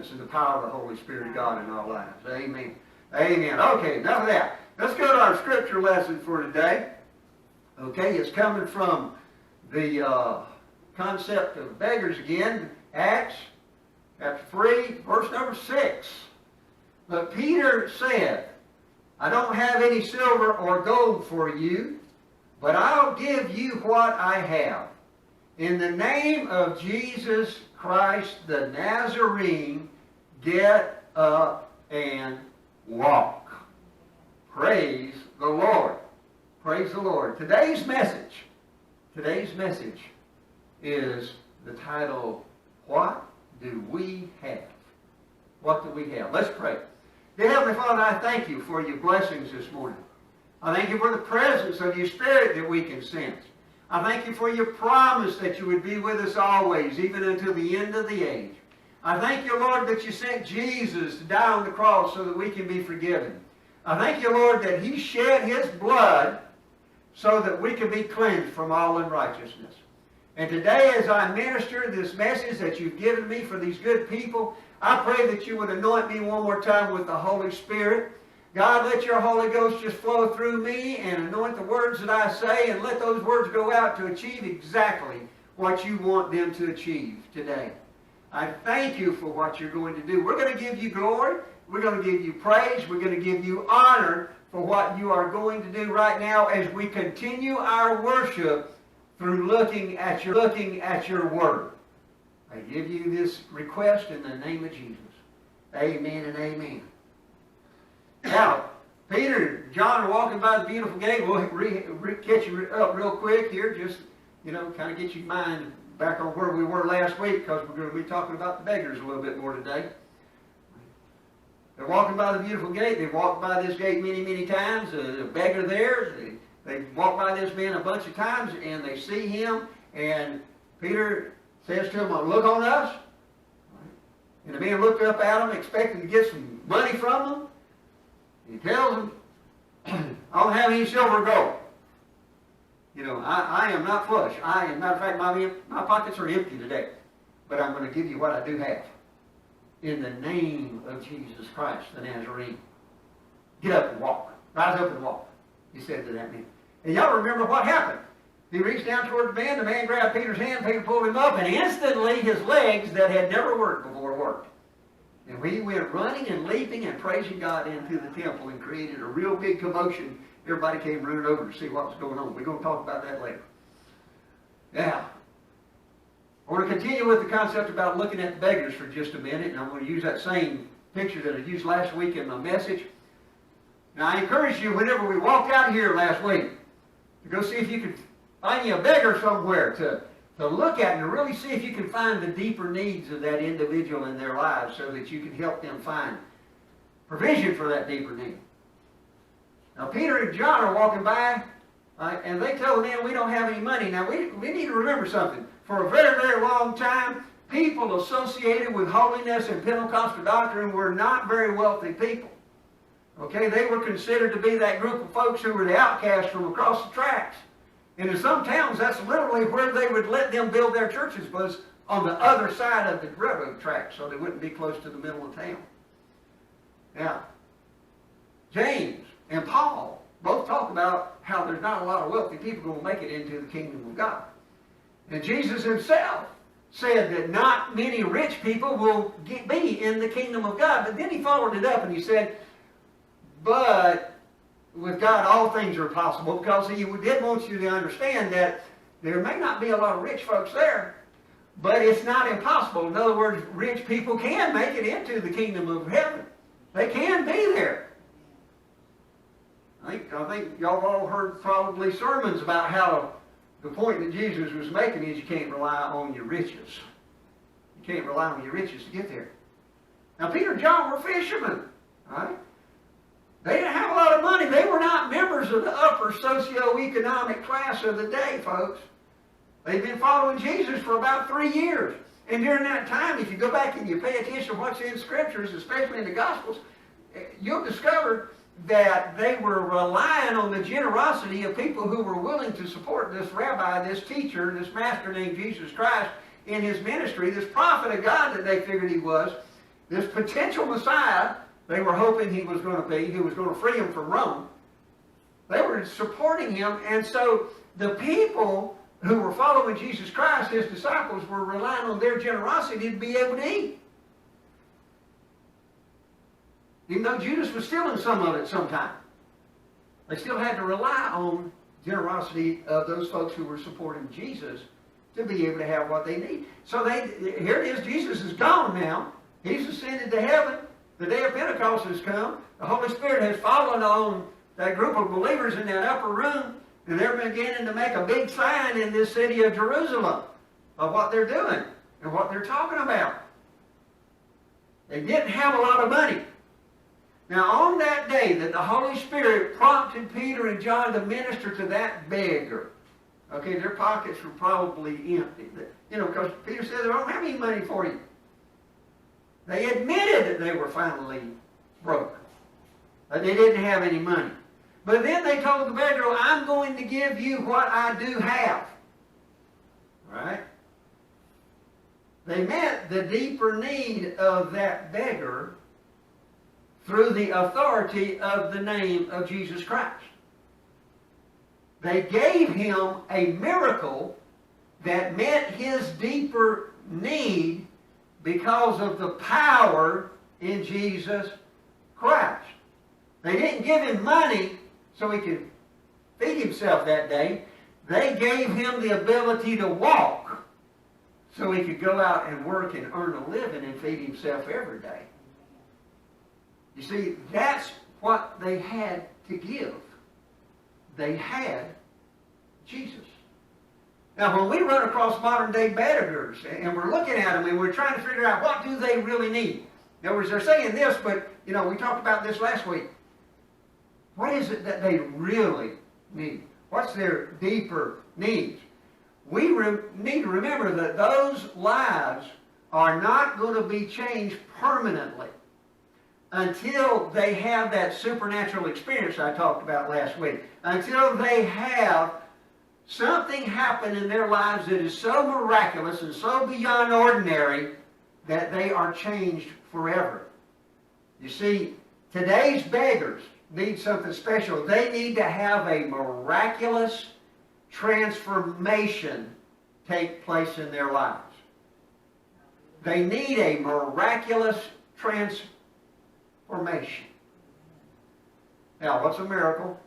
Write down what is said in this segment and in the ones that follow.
presence and the power of the Holy Spirit of God in our lives. Amen. Amen. Okay, enough of that. Let's go to our scripture lesson for today. Okay, it's coming from the concept of beggars again. Acts chapter 3, verse number 6. But Peter said, I don't have any silver or gold for you, but I'll give you what I have. In the name of Jesus Christ the Nazarene, get up and walk. Praise the Lord. Praise the Lord. Today's message is the title, What Do We Have? What do we have? Let's pray. Dear Heavenly Father, I thank you for your blessings this morning. I thank you for the presence of your Spirit that we can sense. I thank you for your promise that you would be with us always, even until the end of the age. I thank you, Lord, that you sent Jesus to die on the cross so that we can be forgiven. I thank you, Lord, that he shed his blood so that we can be cleansed from all unrighteousness. And today, as I minister this message that you've given me for these good people, I pray that you would anoint me one more time with the Holy Spirit. God, let your Holy Ghost just flow through me and anoint the words that I say, and let those words go out to achieve exactly what you want them to achieve today. I thank you for what you're going to do. We're going to give you glory. We're going to give you praise. We're going to give you honor for what you are going to do right now as we continue our worship through looking at your word. I give you this request in the name of Jesus. Amen and amen. Now, Peter and John are walking by the beautiful gate. We'll catch you up real quick here, just, kind of get your mind back on where we were last week, because we're going to be talking about the beggars a little bit more today. They're walking by the beautiful gate. They've walked by this gate many, many times. A beggar there. They walked by this man a bunch of times, and they see him, and Peter says to him, look on us. And the man looked up at him, expecting to get some money from them. He tells them, I don't have any silver or gold. I am not flush. Matter of fact, my pockets are empty today. But I'm going to give you what I do have. In the name of Jesus Christ, the Nazarene. Get up and walk. Rise up and walk, he said to that man. And y'all remember what happened. He reached down toward the man grabbed Peter's hand, Peter pulled him up, and instantly his legs that had never worked before worked. And we went running and leaping and praising God into the temple and created a real big commotion. Everybody came running over to see what was going on. We're going to talk about that later. Now, I want to continue with the concept about looking at the beggars for just a minute, and I'm going to use that same picture that I used last week in my message. Now, I encourage you, whenever we walked out here last week, to go see if you could find you a beggar somewhere to look at and to really see if you can find the deeper needs of that individual in their lives so that you can help them find provision for that deeper need. Now, Peter and John are walking by, and they tell the man, we don't have any money. Now, we need to remember something. For a very, very long time, people associated with holiness and Pentecostal doctrine were not very wealthy people. Okay, they were considered to be that group of folks who were the outcasts from across the tracks. And in some towns, that's literally where they would let them build their churches, was on the other side of the railroad tracks, so they wouldn't be close to the middle of town. Now, James and Paul both talk about how there's not a lot of wealthy people going to make it into the kingdom of God. And Jesus himself said that not many rich people will be in the kingdom of God. But then he followed it up and he said, but with God all things are possible, because he did want you to understand that there may not be a lot of rich folks there, but it's not impossible. In other words, rich people can make it into the kingdom of heaven. They can be there. I think y'all have all heard probably sermons about how the point that Jesus was making is you can't rely on your riches. You can't rely on your riches to get there. Now, Peter and John were fishermen, right? They didn't have a lot of money. They were not members of the upper socioeconomic class of the day, folks. They'd been following Jesus for about 3 years. And during that time, if you go back and you pay attention to what's in Scriptures, especially in the Gospels, you'll discover that they were relying on the generosity of people who were willing to support this rabbi, this teacher, this master named Jesus Christ in his ministry, this prophet of God that they figured he was. this potential Messiah they were hoping he was going to be, who was going to free them from Rome. They were supporting him, and so the people who were following Jesus Christ, his disciples, were relying on their generosity to be able to eat. Even though Judas was stealing some of it sometime, they still had to rely on generosity of those folks who were supporting Jesus to be able to have what they need. So here it is, Jesus is gone now. He's ascended to heaven. The day of Pentecost has come. The Holy Spirit has fallen on that group of believers in that upper room, and they're beginning to make a big sign in this city of Jerusalem of what they're doing and what they're talking about. They didn't have a lot of money. Now, on that day that the Holy Spirit prompted Peter and John to minister to that beggar, okay, their pockets were probably empty. You know, because Peter said, "I don't have any money for you." They admitted that they were finally broke. That they didn't have any money. But then they told the beggar, "I'm going to give you what I do have." Right? They met the deeper need of that beggar through the authority of the name of Jesus Christ. They gave him a miracle that met his deeper need because of the power in Jesus Christ. They didn't give him money so he could feed himself that day. They gave him the ability to walk so he could go out and work and earn a living and feed himself every day. You see, that's what they had to give. They had Jesus. Now, when we run across modern-day beggars, and we're looking at them, and we're trying to figure out what do they really need. In other words, they're saying this, but, you know, we talked about this last week. What is it that they really need? What's their deeper needs? We need to remember that those lives are not going to be changed permanently until they have that supernatural experience I talked about last week. Until they have something happen in their lives that is so miraculous and so beyond ordinary that they are changed forever. You see, today's beggars need something special. They need to have a miraculous transformation take place in their lives. They need a miraculous transformation. Now, what's a miracle?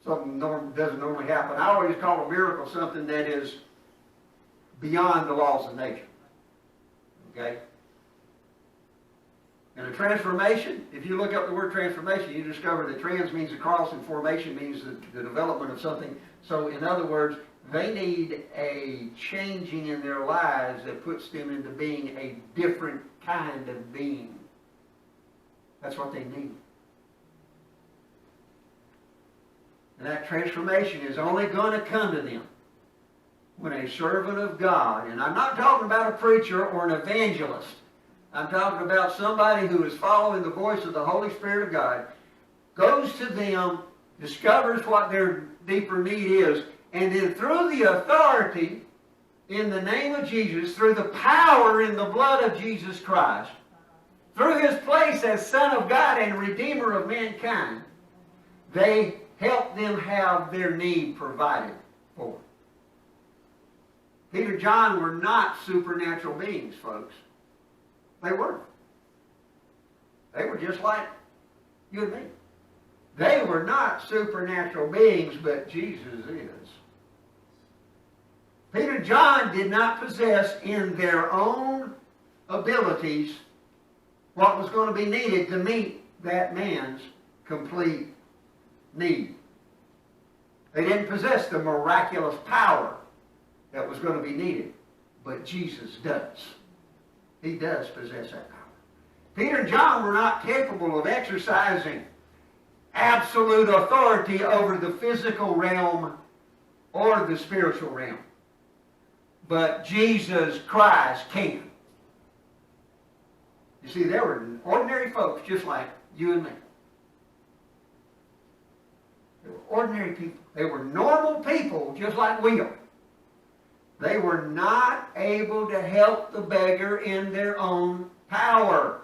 Something doesn't normally happen. I always call a miracle something that is beyond the laws of nature. Okay? And a transformation, if you look up the word transformation, you discover that trans means across and formation means the development of something. So, in other words, they need a changing in their lives that puts them into being a different kind of being. That's what they need. And that transformation is only going to come to them when a servant of God, and I'm not talking about a preacher or an evangelist, I'm talking about somebody who is following the voice of the Holy Spirit of God, goes to them, discovers what their deeper need is, and then through the authority in the name of Jesus, through the power in the blood of Jesus Christ, through his place as Son of God and Redeemer of mankind, they help them have their need provided for. Peter and John were not supernatural beings, folks. They weren't. They were just like you and me. They were not supernatural beings, but Jesus is. Peter and John did not possess in their own abilities what was going to be needed to meet that man's complete need. They didn't possess the miraculous power that was going to be needed, but Jesus does. He does possess that power. Peter and John were not capable of exercising absolute authority over the physical realm or the spiritual realm, but Jesus Christ can. You see, they were ordinary folks just like you and me. They were ordinary people. They were normal people just like we are. They were not able to help the beggar in their own power,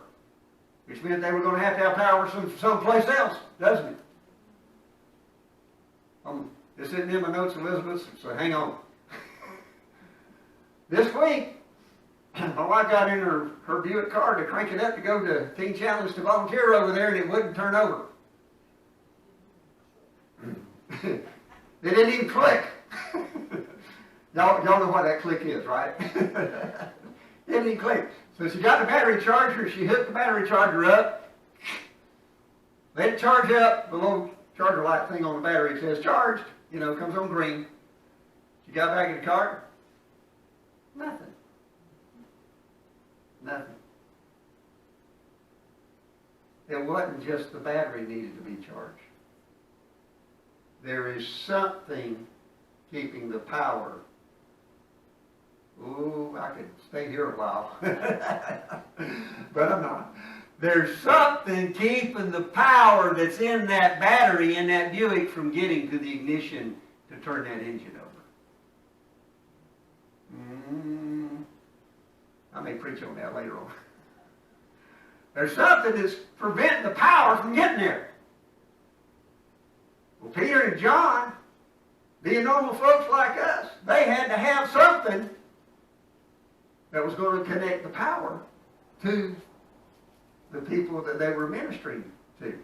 which meant they were going to have power someplace else, doesn't it? This isn't in my notes, Elizabeth, so hang on. This week, my wife got in her Buick car to crank it up to go to Teen Challenge to volunteer over there, and it wouldn't turn over. It didn't even click. Y'all know what that click is, right? It didn't even click. So she got the battery charger, she hooked the battery charger up, let it charge up, the little charger light thing on the battery says charged, comes on green. She got back in the car, nothing. Nothing. It wasn't just the battery needed to be charged. There is something keeping the power. Ooh, I could stay here a while. But I'm not. There's something keeping the power that's in that battery, in that Buick, from getting to the ignition to turn that engine over. I may preach on that later on. There's something that's preventing the power from getting there. Well, Peter and John, being normal folks like us, they had to have something that was going to connect the power to the people that they were ministering to.